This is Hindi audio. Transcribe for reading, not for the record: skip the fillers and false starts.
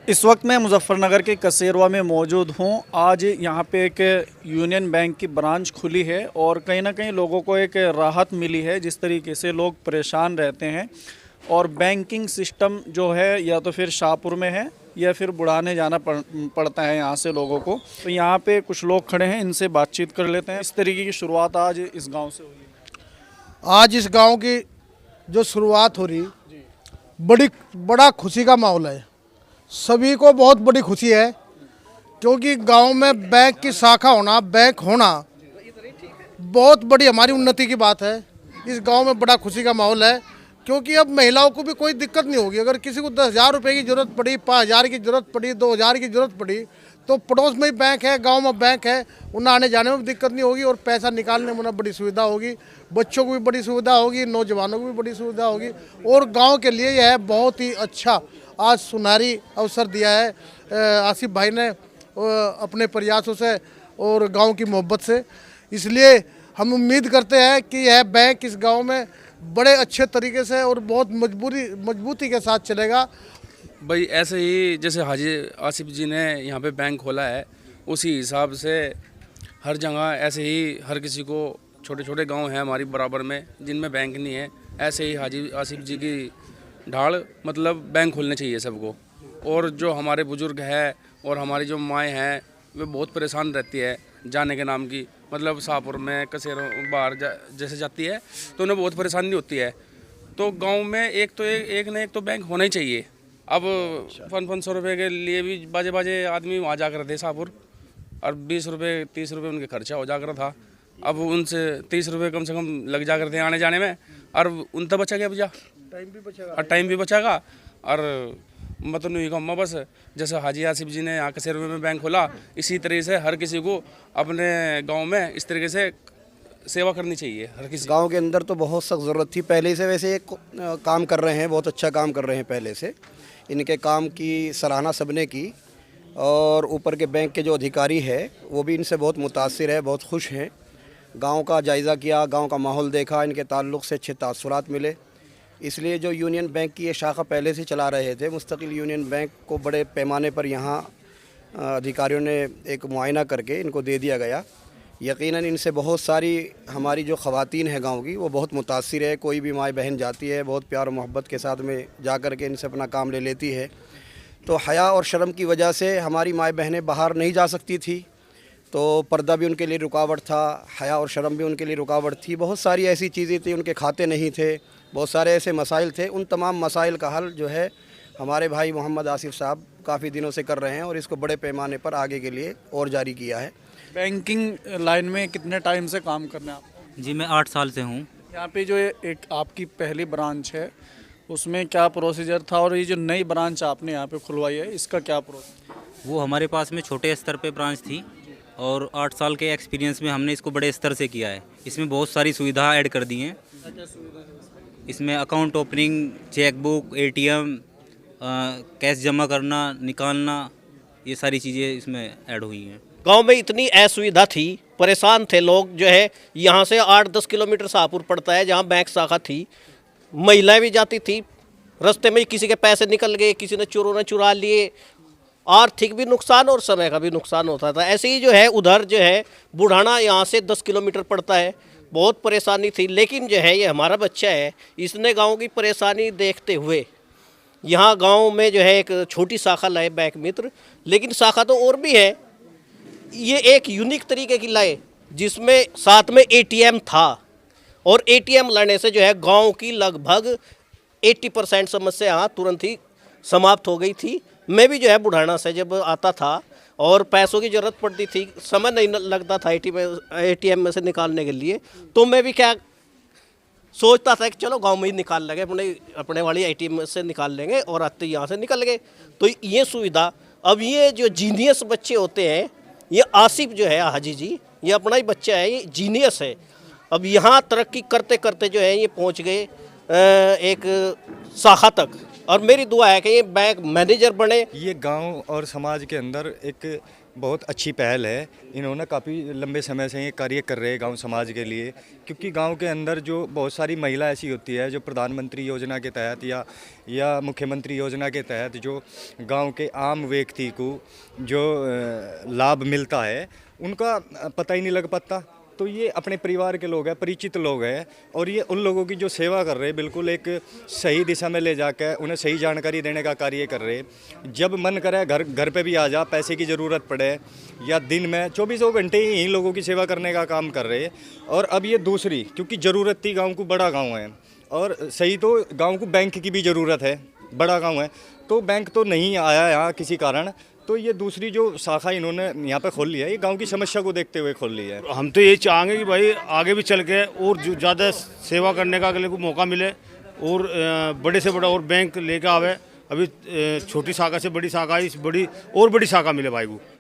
इस वक्त मैं मुजफ्फरनगर के कसेरवा में मौजूद हूँ। आज यहाँ पे एक यूनियन बैंक की ब्रांच खुली है और कहीं ना कहीं लोगों को एक राहत मिली है। जिस तरीके से लोग परेशान रहते हैं और बैंकिंग सिस्टम जो है या तो फिर शाहपुर में है या फिर बुढ़ाने जाना पड़ता है यहाँ से लोगों को। तो यहाँ पे कुछ लोग खड़े हैं, इनसे बातचीत कर लेते हैं। इस तरीके की शुरुआत आज इस गाँव से हुई है। आज इस गांव की जो शुरुआत हो रही बड़ा खुशी का माहौल है। सभी को बहुत बड़ी खुशी है क्योंकि गांव में बैंक की शाखा होना, बैंक होना बहुत बड़ी हमारी उन्नति की बात है। इस गांव में बड़ा खुशी का माहौल है क्योंकि अब महिलाओं को भी कोई दिक्कत नहीं होगी। अगर किसी को 10,000 रुपये की ज़रूरत पड़ी, 5,000 की ज़रूरत पड़ी, 2,000 की ज़रूरत पड़ी तो पड़ोस में ही बैंक है, गांव में बैंक है, उन्हें आने जाने में भी दिक्कत नहीं होगी और पैसा निकालने में उन्हें बड़ी सुविधा होगी। बच्चों को भी बड़ी सुविधा होगी, नौजवानों को भी बड़ी सुविधा होगी और गांव के लिए यह बहुत ही अच्छा आज सुनहरी अवसर दिया है आसिफ भाई ने अपने प्रयासों से और गांव की मोहब्बत से। इसलिए हम उम्मीद करते हैं कि यह बैंक इस गांव में बड़े अच्छे तरीके से और बहुत मजबूती के साथ चलेगा। भाई ऐसे ही जैसे हाजी आसिफ जी ने यहाँ पे बैंक खोला है, उसी हिसाब से हर जगह ऐसे ही हर किसी को, छोटे छोटे गांव हैं हमारी बराबर में जिनमें बैंक नहीं है, ऐसे ही हाजी आसिफ जी की ढाल मतलब बैंक खोलने चाहिए सबको। और जो हमारे बुजुर्ग हैं और हमारी जो माएँ हैं वे बहुत परेशान रहती है जाने के नाम की, मतलब शाहपुर में कसेरों बाहर जैसे जाती है तो उन्हें बहुत परेशानी होती है। तो गांव में एक न एक तो बैंक होना ही चाहिए। अब 500 रुपये के लिए भी बाजे आदमी वहाँ जा कर थे शाहपुर, और 20 रुपये 30 रुपये उनके खर्चा हो जा कर था। अब उनसे 30 रुपये कम से कम लग जा करते आने जाने में, और उन तक बचा गया बचा टाइम भी बचाएगा। और मतलब नहीं कहूँगा, बस जैसे हाजी आसिफ जी ने यहाँ कसेरवे में बैंक खोला, इसी तरीके से हर किसी को अपने गांव में इस तरीके से सेवा करनी चाहिए। हर किसी गांव के अंदर तो बहुत सख्त ज़रूरत थी पहले से, वैसे काम कर रहे हैं, बहुत अच्छा काम कर रहे हैं पहले से। इनके काम की सराहना सबने की और ऊपर के बैंक के जो अधिकारी है वो भी इनसे बहुत मुतासिर है, बहुत खुश हैं। गांव का जायज़ा किया, गांव का माहौल देखा, इनके ताल्लुक़ से अच्छे तासुरात मिले। इसलिए जो यूनियन बैंक की ये शाखा पहले से चला रहे थे, मुस्तकिल यूनियन बैंक को बड़े पैमाने पर यहाँ अधिकारियों ने एक मुआयना करके इनको दे दिया गया। यकीनन इनसे बहुत सारी हमारी जो ख़वातीन है गांव की वो बहुत मुतासिर है। कोई भी माँ बहन जाती है बहुत प्यार और मोहब्बत के साथ में जा कर के इनसे अपना काम ले लेती है। तो हया और शर्म की वजह से हमारी माँ बहनें बाहर नहीं जा सकती थी, तो पर्दा भी उनके लिए रुकावट था, हया और शर्म भी उनके लिए रुकावट थी। बहुत सारी ऐसी चीज़ें थी, उनके खाते नहीं थे, बहुत सारे ऐसे मसाइल थे। उन तमाम मसाइल का हल जो है हमारे भाई मोहम्मद आसिफ साहब काफ़ी दिनों से कर रहे हैं और इसको बड़े पैमाने पर आगे के लिए और जारी किया है। बैंकिंग लाइन में कितने टाइम से काम करना है आपको? जी मैं 8 साल से हूँ। यहाँ पे जो एक आपकी पहली ब्रांच है उसमें क्या प्रोसीजर था, और ये जो नई ब्रांच आपने यहाँ पे खुलवाई है इसका क्या प्रोसीजर? वो हमारे पास में छोटे स्तर पे ब्रांच थी और 8 साल के एक्सपीरियंस में हमने इसको बड़े स्तर से किया है। इसमें बहुत सारी सुविधा ऐड कर दी हैं। इसमें account opening, chequebook, ATM, cash जमा करना, निकालना, ये सारी चीज़ें इसमें ऐड हुई हैं। गांव में इतनी असुविधा थी, परेशान थे लोग। जो है यहाँ से 8-10 किलोमीटर शाहपुर पड़ता है जहाँ बैंक शाखा थी। महिलाएं भी जाती थी, रास्ते में किसी के पैसे निकल गए, किसी ने चोरों ने चुरा लिए, आर्थिक भी नुकसान और समय का भी नुकसान होता था। ऐसे ही जो है उधर जो है बुढ़ाना यहाँ से 10 किलोमीटर पड़ता है, बहुत परेशानी थी। लेकिन जो है ये हमारा बच्चा है, इसने गाँव की परेशानी देखते हुए यहाँ गाँव में जो है एक छोटी शाखा लाए बैंक मित्र। लेकिन शाखा तो और भी है, ये एक यूनिक तरीके की लाए जिसमें साथ में एटीएम था, और एटीएम लाने से जो है गांव की लगभग 80% समस्या तुरंत ही समाप्त हो गई थी। मैं भी जो है बुढ़ाना से जब आता था और पैसों की ज़रूरत पड़ती थी, समय नहीं लगता था एटीएम में से निकालने के लिए, तो मैं भी क्या सोचता था कि चलो गांव में ही निकाल लेंगे, अपने वाली एटीएम से निकाल लेंगे और आते यहाँ से निकल गए। तो ये सुविधा, अब ये जो जीनियस बच्चे होते हैं, ये आसिफ जो है हाजी जी, ये अपना ही बच्चा है, ये जीनियस है। अब यहाँ तरक्की करते करते जो है ये पहुँच गए एक शाखा तक, और मेरी दुआ है कि ये बैंक मैनेजर बने। ये गांव और समाज के अंदर एक बहुत अच्छी पहल है। इन्होंने काफ़ी लंबे समय से ये कार्य कर रहे हैं गांव समाज के लिए, क्योंकि गांव के अंदर जो बहुत सारी महिला ऐसी होती है जो प्रधानमंत्री योजना के तहत या मुख्यमंत्री योजना के तहत जो गांव के आम व्यक्ति को जो लाभ मिलता है उनका पता ही नहीं लग पाता। तो ये अपने परिवार के लोग हैं, परिचित लोग हैं, और ये उन लोगों की जो सेवा कर रहे हैं बिल्कुल एक सही दिशा में ले जाकर उन्हें सही जानकारी देने का कार्य कर रहे हैं। जब मन करे घर पे भी आ जा, पैसे की ज़रूरत पड़े या दिन में 24 घंटे ही लोगों की सेवा करने का काम कर रहे हैं। और अब ये दूसरी, क्योंकि ज़रूरत थी, गाँव को बड़ा गाँव है और सही तो गाँव को बैंक की भी ज़रूरत है, बड़ा गाँव है, तो बैंक तो नहीं आया यहाँ किसी कारण, तो ये दूसरी जो शाखा इन्होंने यहाँ पे खोल लिया है, ये गांव की समस्या को देखते हुए खोल लिया है। हम तो ये चाहेंगे कि भाई आगे भी चल के और ज़्यादा सेवा करने का अगले को मौका मिले और बड़े से बड़ा और बैंक लेके आवे। अभी छोटी शाखा से बड़ी शाखा, इस बड़ी और बड़ी शाखा मिले भाई को।